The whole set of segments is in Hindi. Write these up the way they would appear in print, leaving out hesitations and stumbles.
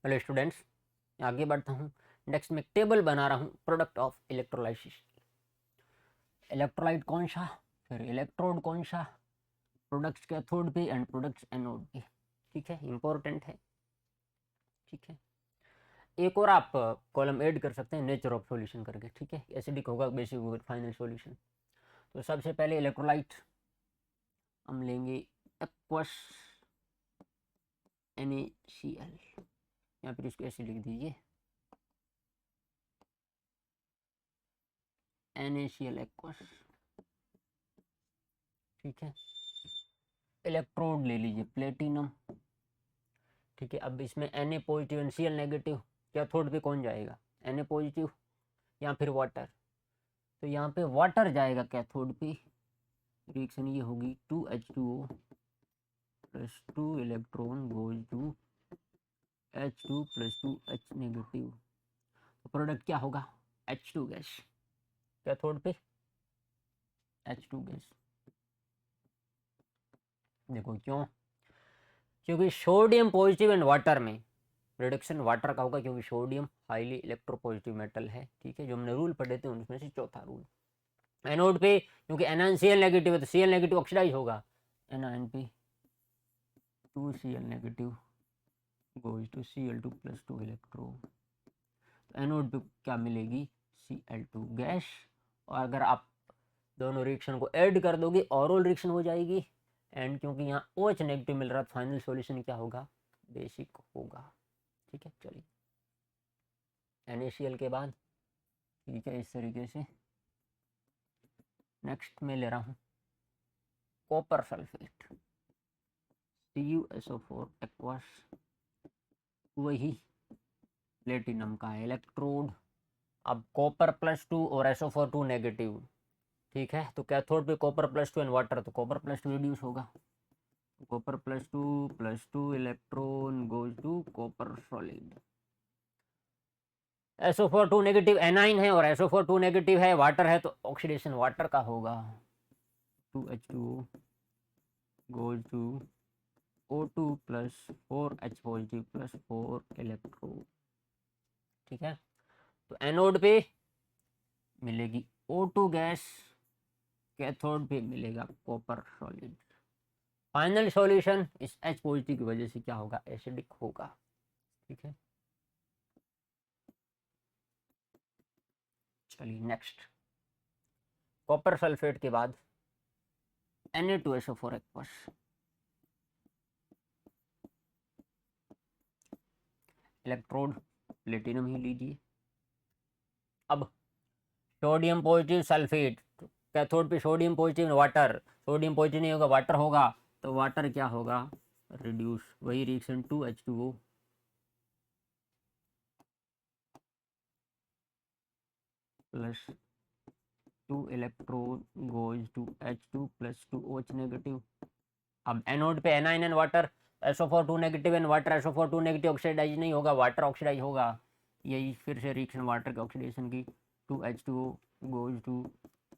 हेलो स्टूडेंट्स, आगे बढ़ता हूँ। नेक्स्ट में टेबल बना रहा हूँ प्रोडक्ट ऑफ इलेक्ट्रोलाइसिस। इलेक्ट्रोलाइट कौन सा, फिर इलेक्ट्रोड कौन सा, प्रोडक्ट्स कैथोड पे एंड प्रोडक्ट्स एनोड पे। ठीक है, इंपॉर्टेंट है। ठीक है, एक और आप कॉलम ऐड कर सकते हैं नेचर ऑफ सॉल्यूशन करके। ठीक है, एसिडिक होगा, बेसिक होगा, फाइनल सॉल्यूशन। तो सबसे पहले इलेक्ट्रोलाइट हम लेंगे एक्वस NaCl, या फिर इसको ऐसे लिख दीजिए NaCl एक्वस। ठीक है, इलेक्ट्रोड ले लीजिए प्लेटिनम। ठीक है, अब इसमें Na positive and Cl negative, cathode पे कौन जाएगा, Na पॉजिटिव या फिर वाटर। तो यहाँ पे वाटर जाएगा कैथोड पे। रिएक्शन ये होगी 2H2O plus 2 electron goes to H2 plus 2H negative. तो प्रोडक्ट क्या होगा, H2 गैस। कैथोड पे H2 गैस। देखो क्यों, क्योंकि सोडियम पॉजिटिव एंड वाटर में रिडक्शन वाटर का होगा, क्योंकि सोडियम हाईली इलेक्ट्रोपॉजिटिव मेटल है। ठीक है, जो हमने रूल पढ़े थे उनमें से चौथा रूल। एनोड पे क्योंकि NaCl नेगेटिव है तो Cl नेगेटिव ऑक्सीडाइज होगा, NaNP 2Cl negative goes to Cl2 plus 2 electron. तो एनोड पे क्या मिलेगी, Cl2 गैस। और अगर आप दोनों रिएक्शन को ऐड कर दोगे ओरल रिएक्शन हो जाएगी। एंड क्योंकि यहाँ OH नेगेटिव मिल रहा है, फाइनल सॉल्यूशन क्या होगा, बेसिक होगा। ठीक है, चलिए NaCl के बाद ठीक है इस तरीके से। नेक्स्ट में ले रहा हूँ कॉपर सल्फेट CuSO4 एक्वस, वही प्लेटिनम का इलेक्ट्रोड। अब कॉपर +2 और SO4 2 नेगेटिव। ठीक है, तो कैथोड पे कॉपर +2 एंड वाटर, तो कॉपर +2 रिड्यूस होगा। Copper +2 electron goes to copper solid. SO4 2 negative anion है और SO4 2 नेगेटिव है, वाटर है, तो ऑक्सीडेशन वाटर का होगा। 2H2O goes to O2 plus 4H positive plus 4 electron. ठीक है, तो एनोड पे मिलेगी O2 गैस, कैथोड पे मिलेगा कॉपर सॉलिड। फाइनल सॉल्यूशन इस H पॉजिटिव की वजह से क्या होगा, एसिडिक होगा। ठीक है, चलिए नेक्स्ट। कॉपर सल्फेट के बाद Na2SO4 एक्वस। इलेक्ट्रोड प्लेटिनम ही लीजिए। अब सोडियम पॉजिटिव सल्फेट, कैथोड पे sodium positive water, sodium positive नहीं होगा वाटर होगा, तो वाटर क्या होगा, रिड्यूस, वही reaction 2H2O plus 2 electron goes to H2 plus 2 OH negative. अब एनोड पे anion and water, SO4 2 negative and water, SO4 2 negative oxidise नहीं होगा, वाटर ऑक्सीडाइज होगा। यही फिर से रिएक्शन वाटर के ऑक्सीडेशन की, 2H2O goes to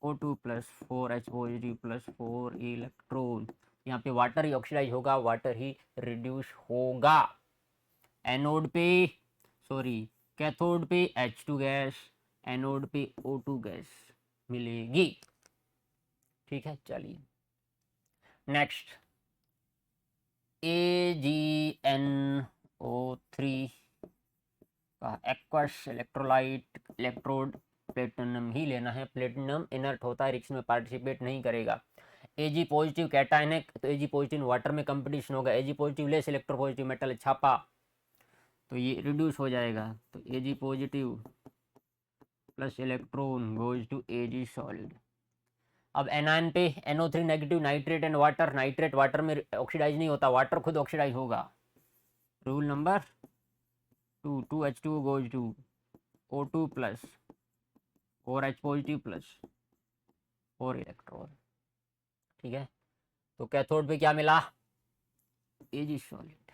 O2 plus 4H positive plus 4 electron. यहाँ पे वाटर ही ऑक्सीडाइज होगा, वाटर ही रिड्यूस होगा। एनोड पे सॉरी कैथोड पे H2 गैस, एनोड पे O2 गैस मिलेगी। ठीक है, चलिए नेक्स्ट। AgNO3 का एक्वस इलेक्ट्रोलाइट, इलेक्ट्रोड प्लेटिनम ही लेना है। प्लेटिनम इनर्ट होता है, रिएक्शन में पार्टिसिपेट नहीं करेगा। Ag पॉजिटिव कैटायन है, तो Ag पॉजिटिव वाटर में कंपटीशन होगा। Ag positive less electropositive metal छापा, तो ये रिड्यूस हो जाएगा। तो Ag positive plus electron goes to Ag solid. अब एनायन पे NO3 negative, nitrate and water, nitrate water में ऑक्सीडाइज नहीं होता, वाटर खुद ऑक्सीडाइज होगा। Rule number 2H2 goes to O2 plus 4H positive plus 4 electron. ठीक है, तो कैथोड पे क्या मिला, Ag सॉलिड।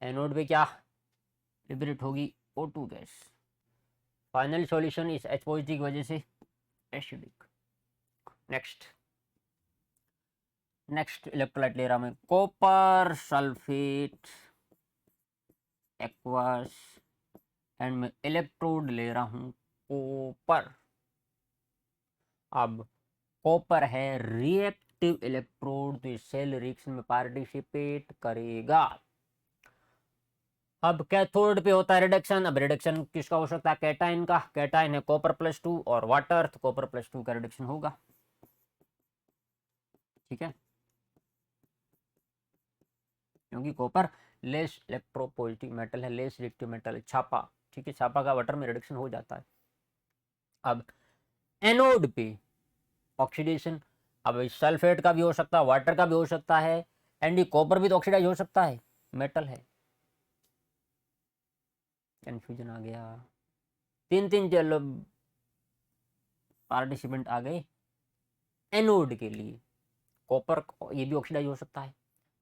एनोड पे क्या लिबरेट होगी, O2 गैस। फाइनल सॉल्यूशन इस H पॉजिटिव की वजह से एसिडिक। नेक्स्ट इलेक्ट्रोलाइट ले रहा मैं कॉपर सल्फेट एक्वस एंड मैं इलेक्ट्रोड ले रहा हूँ कॉपर। अब कॉपर है रिएक्टिव इलेक्ट्रोड, तो सेल रिएक्शन में पार्टिसिपेट करेगा। अब कैथोड पे होता है रिडक्शन। अब रिडक्शन किसका हो सकता है? कैटाइन का। कैटाइन है कॉपर +2 और वाटर, तो कॉपर +2 का रिडक्शन होगा। ठीक है, क्योंकि कॉपर लेस इलेक्ट्रोपॉजिटिव मेटल है, लेस रिएक्टिव मेटल है, छापा। ठीक है, छापा का वाटर में रिडक्शन हो जाता है। अब एनोड पे ऑक्सीडेशन, अब सल्फेट का भी हो सकता है, वाटर का भी हो सकता है, एंड ये कॉपर भी तो ऑक्सीडाइज हो सकता है, मेटल है। कंफ्यूजन आ गया। तीन तीन चलो पार्टिसिपेंट आ गए एनोड के लिए। कॉपर ये भी ऑक्सीडाइज हो सकता है,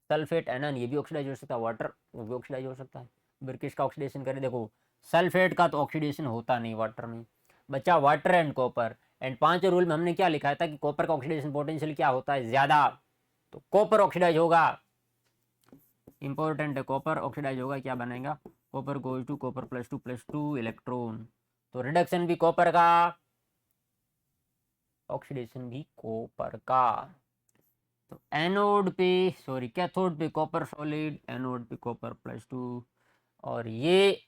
सल्फेट एनन ये भी ऑक्सीडाइज हो सकता है, वाटर वो भी ऑक्सीडाइज हो सकता है। ब्रिकिश का ऑक्सीडेशन करें, देखो सल्फेट का तो ऑक्सीडेशन होता नहीं वाटर में, बचा water and copper. And 5 rule में हमने क्या लिखा था कि कॉपर का ऑक्सीडेशन पोटेंशियल क्या होता है? ज्यादा, तो कॉपर ऑक्सीडाइज होगा। इंपॉर्टेंट है, कॉपर ऑक्सीडाइज होगा, क्या बनेगा? Copper goes to copper +2 electron, तो रिडक्शन भी कॉपर का, ऑक्सीडेशन भी कॉपर का। तो एनोड पे सॉरी कैथोड पे कॉपर सॉलिड, एनोड पे कॉपर +2। और ये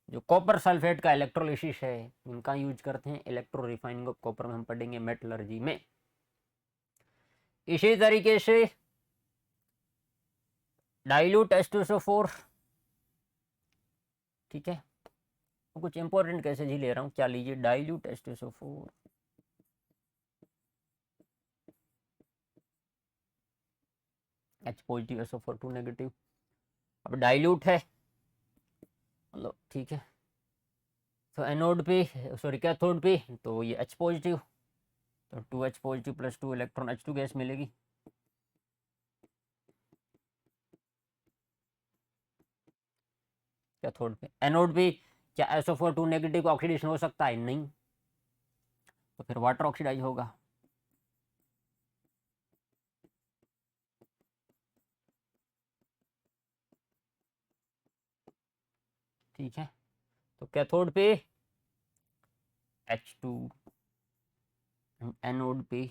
जो कॉपर सल्फेट का इलेक्ट्रोलिसिस है, इनका यूज करते हैं इलेक्ट्रो रिफाइनिंग ऑफ कॉपर में, हम पढ़ेंगे मेटलर्जी में। इसी तरीके से डाइल्यूट H2SO4। ठीक है, तो कुछ इंपॉर्टेंट कैसे ही ले रहा हूँ, क्या लीजिए dilute H2SO4, H positive SO4 2 negative. अब डाइल्यूट है मतलब, ठीक है, तो एनोड पे सॉरी कैथोड पे तो ये H पॉजिटिव, तो 2H positive +2 electron H2 gas मिलेगी। कैथोड पे, एनोड पे क्या SO4 2 नेगेटिव का ऑक्सीडेशन हो सकता है? नहीं, तो फिर वाटर ऑक्सीडाइज होगा। ठीक है, तो कैथोड पे H2, एनोड पे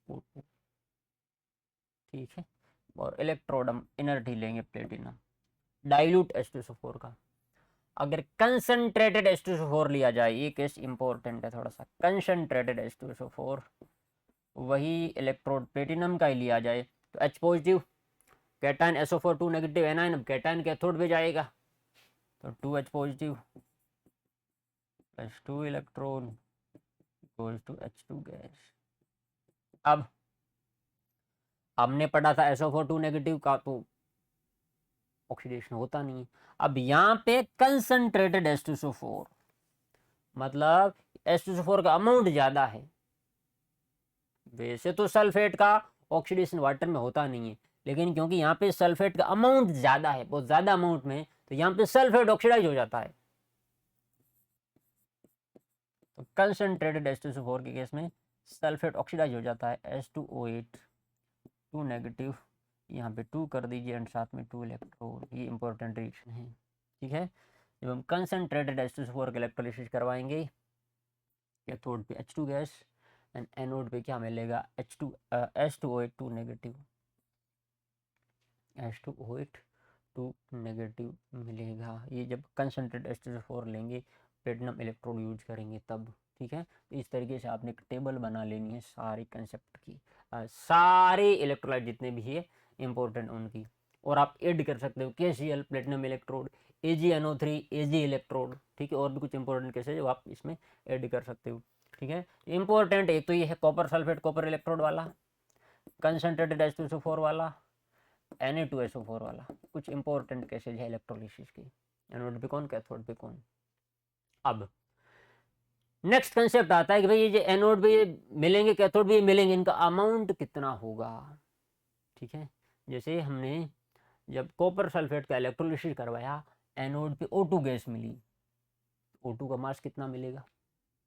O2। ठीक है, और इलेक्ट्रोड हम इनर्ट ही लेंगे प्लेटिनम। डाइल्यूट H2SO4 का, अगर कंसंट्रेटेड H2SO4 लिया जाए, ये केस इंपॉर्टेंट है थोड़ा सा, कंसंट्रेटेड H2SO4 वही इलेक्ट्रोड प्लेटिनम का ही लिया जाए, तो H positive cation SO4 2 negative anion, अब कैटाइन कैथोड पे जाएगा, तो 2H positive +2 electron goes to H2 gas. अब हमने पढ़ा था SO4 2 नेगेटिव का तो ऑक्सीडेशन होता नहीं है। अब यहाँ पे कंसंट्रेटेड H2SO4 मतलब H2SO4 का अमाउंट ज्यादा है। वैसे तो सल्फेट का ऑक्सीडेशन वाटर में होता नहीं है, लेकिन क्योंकि यहाँ पे सल्फेट का अमाउंट ज्यादा है, बहुत ज्यादा अमाउंट में, तो यहाँ पे सल्फेट ऑक्सीडाइज हो जाता है। तो कंसंट्रेटेड H2SO4 के केस में सल्फेट ऑक्सीडाइज हो जाता है, H2O8 2 नेगेटिव, यहाँ पे 2 कर दीजिए एंड साथ में 2 इलेक्ट्रॉन। ये इंपॉर्टेंट रिएक्शन है। ठीक है, जब हम कंसंट्रेटेड H2SO4 का इलेक्ट्रोलिसिस करवाएंगे, कैथोड पे H2 गैस एंड एनोड पे क्या मिलेगा? H2O8 2 नेगेटिव, H2O8 2 नेगेटिव मिलेगा। ये जब कंसंट्रेटेड H2SO4 लेंगे, प्लेटिनम इलेक्ट्रोड यूज करेंगे तब। ठीक है, तो इस तरीके से आपने एक टेबल बना लेनी है सारी कंसेप्ट की, सारे इलेक्ट्रोलाइट जितने भी है इंपॉर्टेंट उनकी, और आप ऐड कर सकते हो KCl platinum electrode, AgNO3 Ag electrode. ठीक है, और भी कुछ इंपॉर्टेंट केसेस जो आप इसमें ऐड कर सकते हो। ठीक है, इंपॉर्टेंट एक तो ये है कॉपर सल्फेट कॉपर इलेक्ट्रोड वाला, कंसंट्रेटेड H2SO4 वाला, Na2SO4 वाला। कुछ इंपॉर्टेंट केसेज है इलेक्ट्रोलिसिस की, एनोड पे कौन कैथोड पे कौन। अब नेक्स्ट कंसेप्ट आता है कि भाई ये जो एनोड पे मिलेंगे कैथोड पे मिलेंगे, इनका अमाउंट कितना होगा। ठीक है, जैसे हमने जब कॉपर सल्फेट का इलेक्ट्रोलिसिस करवाया, एनोड पे O2 गैस मिली, O2 का मास कितना मिलेगा,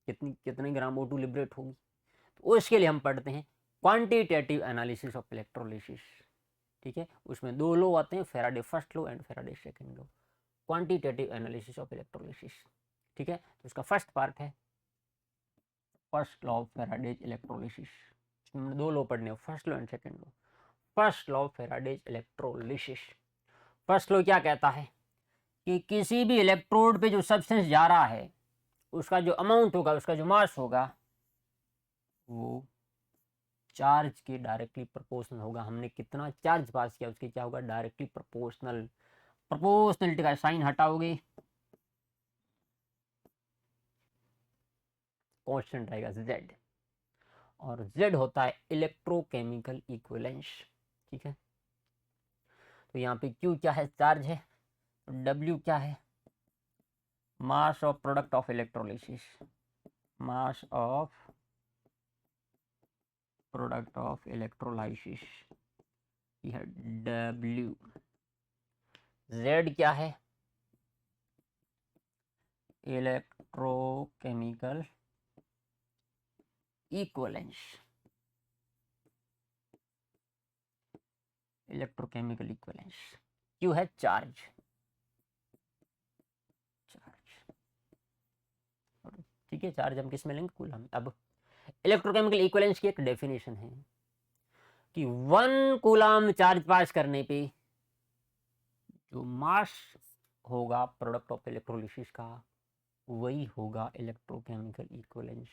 कितने ग्राम O2 लिबरेट होगी, तो उसके लिए हम पढ़ते हैं क्वांटिटेटिव एनालिसिस ऑफ इलेक्ट्रोलिसिस। ठीक है, उसमें दो लॉ आते हैं, Faraday first law and Faraday second law, quantitative analysis of electrolysis. ठीक है, तो उसका फर्स्ट पार्ट है first law of Faraday's electrolysis. इसमें दो लॉ पढ़ने, first law and second law. First law of Faraday's electrolysis. First law क्या कहता है कि किसी भी इलेक्ट्रोड पे जो सब्सटेंस जा रहा है उसका जो अमाउंट होगा, उसका जो मास होगा, वो चार्ज के डायरेक्टली प्रोपोर्शनल होगा। हमने कितना चार्ज पास किया उसके क्या होगा, डायरेक्टली प्रोपोर्शनल। प्रोपोर्शनलिटी का साइन हटाओगे, कांस्टेंट रहेगा z, और z होता है इलेक्ट्रोकेमिकल इक्विवेलेंस। ठीक है, तो यहाँ पे q क्या है, चार्ज है, w क्या है, mass of product of electrolysis, mass of product of electrolysis, यह w। z क्या है, electrochemical equivalence, electrochemical equivalence. q है चार्ज, ठीक है, चार्ज हम किस में लेंगे, कूलम। अब इलेक्ट्रोकेमिकल इक्विवेलेंस की एक डेफिनेशन है कि 1 कूलम चार्ज पास करने पे जो मास होगा प्रोडक्ट ऑफ इलेक्ट्रोलिसिस का, वही होगा इलेक्ट्रोकेमिकल इक्विवेलेंस।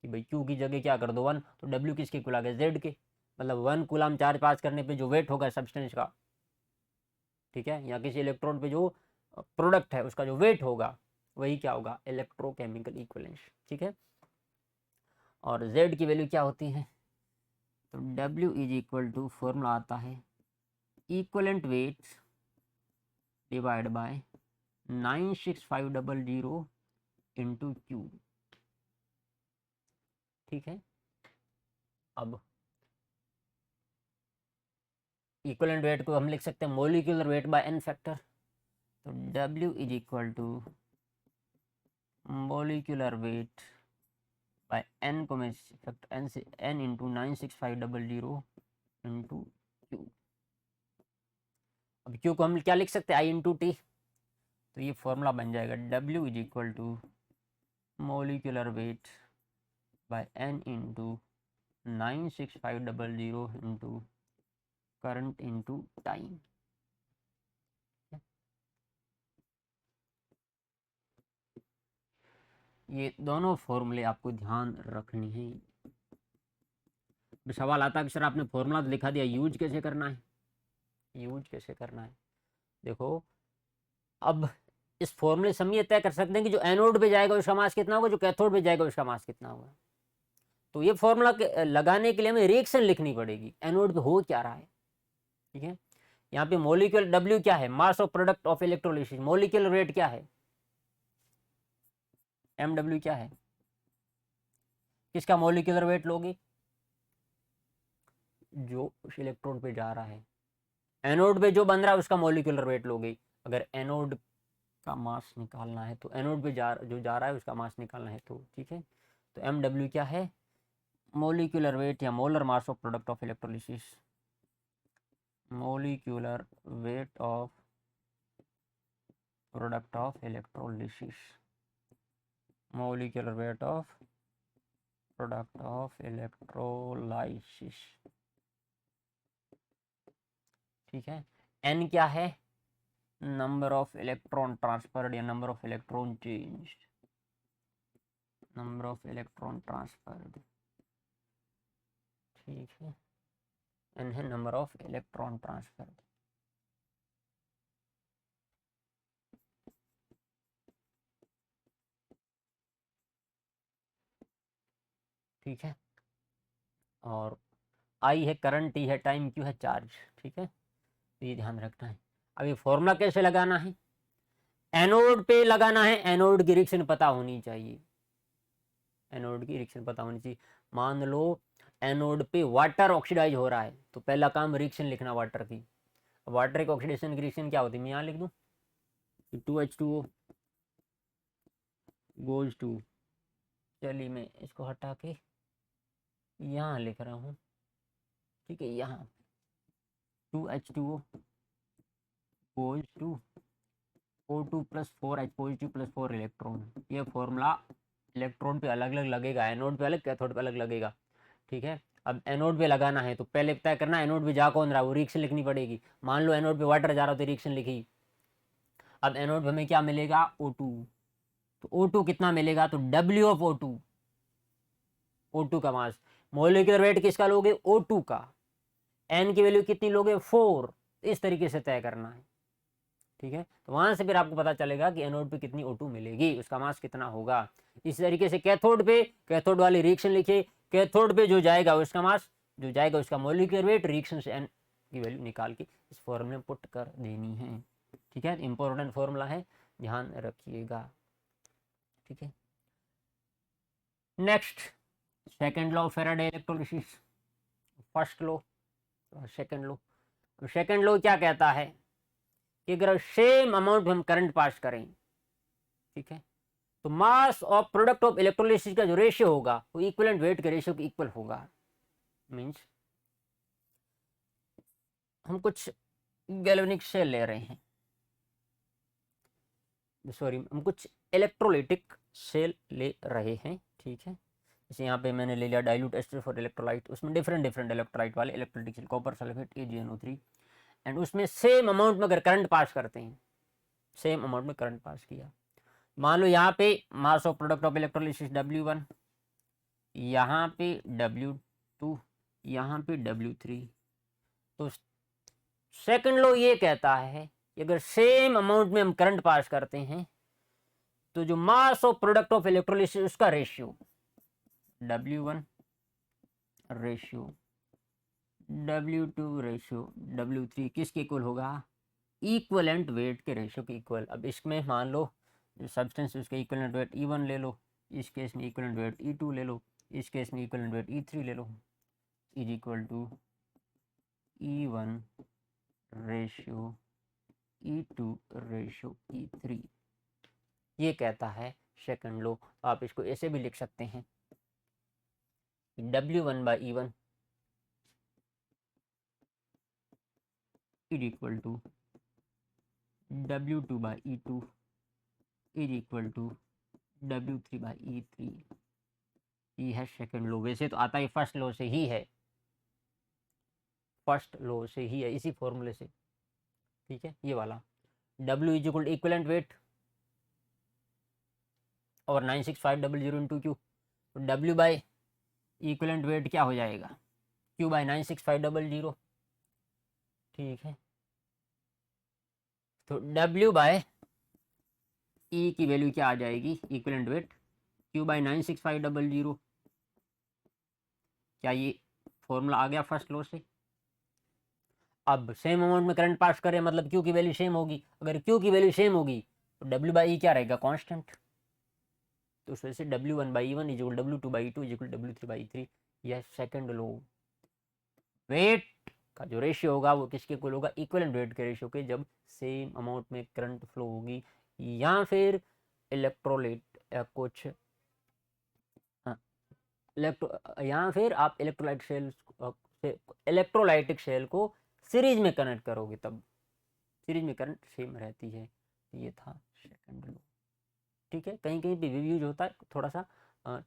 कि भाई क्यू की जगह क्या कर दो 1, तो डब्ल्यू किसके इक्वल आ गया, जेड के। मतलब 1 कूलम चार्ज पास करने पे जो वेट होगा सब्सटेंस का, ठीक है, या किसी इलेक्ट्रोड पे जो प्रोडक्ट है उसका जो वेट होगा, वही क्या होगा, इलेक्ट्रोकेमिकल इक्विवेलेंस। ठीक है, और z की वैल्यू क्या होती है, तो w is equal to, formula आता है equivalent weight divide by 96500 into Q. ठीक है, अब इक्विवेलेंट वेट को हम लिख सकते हैं molecular weight by n factor. तो w is equal to molecular weight by n को मैं फैक्टर n से n इंटू 96500 इंटू क्यू। अब क्यू को हम क्या लिख सकते हैं, i इंटू टी। तो ये फॉर्मूला बन जाएगा w is equal to molecular weight by n into 96500 into current into time. ये दोनों फॉर्मूले आपको ध्यान रखनी है। सवाल आता है कि सर आपने फॉर्मूला तो लिखा दिया, यूज कैसे करना है, यूज कैसे करना है। देखो, अब इस फॉर्मूले से हम ये तय कर सकते हैं कि जो एनोड पे जाएगा उसका मास कितना होगा, जो कैथोड पे जाएगा उसका मास कितना होगा। तो ये फॉर्मूला लगाने के लिए हमें रिएक्शन लिखनी पड़ेगी, एनोड पे हो क्या रहा है। ठीक है, यहाँ पे मोलिक्यूल W क्या है, mass of product of electrolysis. Molecular weight क्या है, MW क्या है, किसका मोलिक्यूलर वेट लोगे, जो उस इलेक्ट्रोड पे जा रहा है। एनोड पे जो बन रहा है उसका मोलिकुलर वेट लोगे। अगर एनोड का मास निकालना है तो एनोड पे जो जा रहा है उसका मास निकालना है, तो ठीक है। तो MW क्या है, मोलिकुलर वेट या molar mass of product of electrolysis, molecular weight of product of electrolysis, molecular weight of product of electrolysis. ठीक है, N क्या है, नंबर ऑफ इलेक्ट्रॉन ट्रांसफर्ड या number of electron changed, number of electron transferred. ठीक है, n है नंबर ऑफ इलेक्ट्रॉन ट्रांसफर्ड। ठीक है, और I है करंट, T है टाइम, Q है चार्ज। ठीक है, तो ये ध्यान रखना है। अब ये फॉर्मूला कैसे लगाना है, एनोड पे लगाना है, एनोड की रिएक्शन पता होनी चाहिए, एनोड की रिएक्शन पता होनी चाहिए। मान लो एनोड पे वाटर ऑक्सीडाइज हो रहा है, तो पहला काम रिएक्शन लिखना वाटर की। वाटर की ऑक्सीडेशन की रिएक्शन क्या होती है, मैं यहाँ लिख दूँ 2H2O गोज टू, चलिए मैं इसको हटा के यहाँ लिख रहा हूँ। ठीक है, यहाँ 2H2O goes to O2 plus 4H positive plus 4 electron. ये फॉर्मूला इलेक्ट्रॉन पे अलग अलग लगेगा, एनोड पे अलग, कैथोड पे अलग लगेगा। ठीक है, अब एनोड पे लगाना है तो पहले तय करना एनोड पे जा कौन रहा है, वो रिएक्शन लिखनी पड़ेगी। मान लो एनोड पे वाटर जा रहा हो तो रिएक्शन लिखी। अब एनोड पे हमें क्या मिलेगा, O2। तो O2 कितना मिलेगा, तो W ऑफ O2, O2 का मास। मोलिकुलर वेट किसका लोगे, O2 का। N की वैल्यू कितनी लोगे, 4। इस तरीके से तय करना है। ठीक है, तो वहां से फिर आपको पता चलेगा कि एनोड पे कितनी O2 मिलेगी, उसका मास कितना होगा। इसी तरीके से कैथोड पे, कैथोड वाली रिएक्शन लिखिए, कैथोड पे जो जाएगा उसका मास, जो जाएगा उसका मोलिकुलर वेट, रिएक्शन से N की वैल्यू निकाल के इस फॉर्मूले में पुट कर देनी है। ठीक है, इंपॉर्टेंट फॉर्मूला है, ध्यान रखिएगा। ठीक है, next second law of Faraday electrolysis, first law, second law. तो सेकेंड लॉ क्या कहता है कि अगर सेम अमाउंट में हम करंट पास करें, ठीक है, तो मास ऑफ प्रोडक्ट ऑफ इलेक्ट्रोलिसिस का जो रेशियो होगा वो इक्विवेलेंट वेट के रेशियो के इक्वल होगा। मींस हम कुछ गैल्वेनिक सेल ले रहे हैं, सॉरी हम कुछ इलेक्ट्रोलाइटिक सेल ले रहे हैं। ठीक है, जैसे यहाँ पे मैंने ले लिया डाइल्यूट एस्टर फॉर इलेक्ट्रोलाइट, उसमें डिफरेंट डिफरेंट इलेक्ट्रोलाइट वाले electrolytic cell, copper sulphate AgNO3, and उसमें सेम अमाउंट में अगर करंट पास करते हैं, सेम अमाउंट में करंट पास किया, मान लो यहाँ पे mass of product of electrolysis W1, यहाँ पे W2, यहाँ पे W3। तो सेकंड लॉ ये कहता है कि अगर सेम अमाउंट में हम करंट पास करते हैं तो जो mass of product of electrolysis उसका ratio W1 ratio W2 ratio W3 किसके इक्वल होगा, इक्वलेंट वेट के रेशियो के इक्वल। अब इसमें मान लो जो सब्सटेंस उसका इक्वलेंट वेट E1 ले लो, इस केस में इक्वलेंट वेट E2 ले लो, इस केस में इक्वलेंट वेट E3 ले लो, is equal to E1 ratio E2 ratio E3। ये कहता है सेकंड लॉ। आप इसको ऐसे भी लिख सकते हैं, W1 by E1 is equal to W2 by E2 is equal to W3 by E3। ये है सेकंड लॉ। वैसे तो आता है फर्स्ट लॉ से ही है, फर्स्ट लॉ से ही है, इसी फॉर्मूले से। ठीक है, ये वाला W is equal to equivalent weight और 96500 इंटू Q, तो W बाई इक्विवेलेंट वेट क्या हो जाएगा, Q बाई 96500। ठीक है, तो W बाय E की वैल्यू क्या आ जाएगी, इक्विवेलेंट वेट Q बाई 96500। क्या ये फॉर्मूला आ गया फर्स्ट लॉ से। अब सेम अमाउंट में करंट पास करें मतलब Q की वैल्यू सेम होगी, अगर Q की वैल्यू सेम होगी तो W बाई E क्या रहेगा, कांस्टेंट। तो उस वजह से W1 by E1 is equal W2 by E2 is equal W3 by E3। यह सेकंड लॉ। वेट का जो रेशियो होगा वो किसके इक्वल होगा, इक्विवेलेंट वेट के रेशियो के, जब सेम अमाउंट में करंट फ्लो होगी, या फिर इलेक्ट्रोलाइट कुछ या फिर आप इलेक्ट्रोलाइट सेल से इलेक्ट्रोलाइटिक सेल को सीरीज में कनेक्ट करोगे तब सीरीज में करंट सेम रहती है। ये था सेकंड लॉ। ठीक है, कहीं कहीं पे भी यूज होता है, थोड़ा सा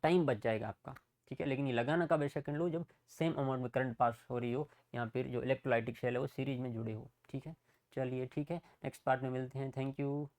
टाइम बच जाएगा आपका। ठीक है, लेकिन ये लगाना कब है सेकंड लॉ, जब सेम अमाउंट में करंट पास हो रही हो या फिर जो इलेक्ट्रोलाइटिक सेल है वो सीरीज में जुड़े हो। ठीक है, चलिए ठीक है, नेक्स्ट पार्ट में मिलते हैं। Thank you.